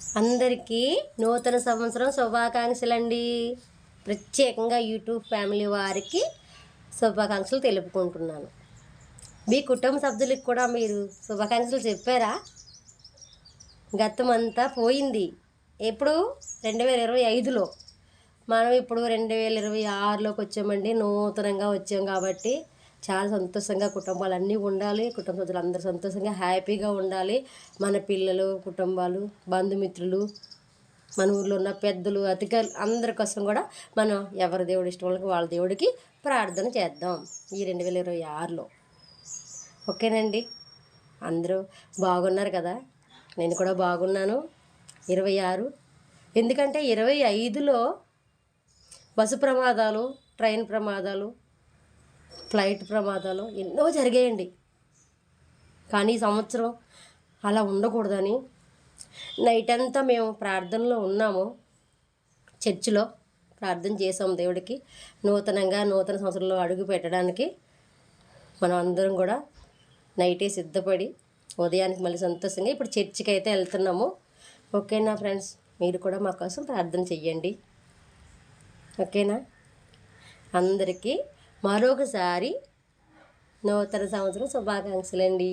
అందరికీ నూతన సంవత్సరం శుభాకాంక్షలండి. ప్రత్యేకంగా యూట్యూబ్ ఫ్యామిలీ వారికి శుభాకాంక్షలు తెలుపుకుంటున్నాను. మీ కుటుంబ సభ్యులకు కూడా మీరు శుభాకాంక్షలు చెప్పారా? గతమంతా పోయింది. ఎప్పుడు 2025లో, మనం ఇప్పుడు 2026లోకి వచ్చామండి. నూతనంగా వచ్చాం కాబట్టి చాలా సంతోషంగా కుటుంబాలన్నీ ఉండాలి. కుటుంబ సభ్యులు అందరూ సంతోషంగా హ్యాపీగా ఉండాలి. మన పిల్లలు, కుటుంబాలు, బంధుమిత్రులు, మన ఊర్లో ఉన్న పెద్దలు, అతిథులు అందరి కోసం కూడా మనం ఎవరి దేవుడి ఇష్టం వాళ్ళకి వాళ్ళ దేవుడికి ప్రార్థన చేద్దాం ఈ 2026లో. ఓకేనండి, అందరూ బాగున్నారు కదా? నేను కూడా బాగున్నాను. 26 ఎందుకంటే 25లో బస్సు ప్రమాదాలు, ట్రైన్ ప్రమాదాలు, ఫ్లైట్ ప్రమాదాలు ఎన్నో జరిగాయండి. కానీ ఈ సంవత్సరం అలా ఉండకూడదని నైట్ అంతా మేము ప్రార్థనలో ఉన్నాము. చర్చిలో ప్రార్థన చేసాము దేవుడికి. నూతన సంవత్సరంలో అడుగు పెట్టడానికి మనం అందరం కూడా నైటే సిద్ధపడి ఉదయానికి మళ్ళీ సంతోషంగా ఇప్పుడు చర్చికి అయితే వెళ్తున్నాము. ఓకేనా ఫ్రెండ్స్, మీరు కూడా మా కోసం ప్రార్థన చెయ్యండి. ఓకేనా? అందరికీ మరొకసారి నూతన సంవత్సరం శుభాకాంక్షలండి.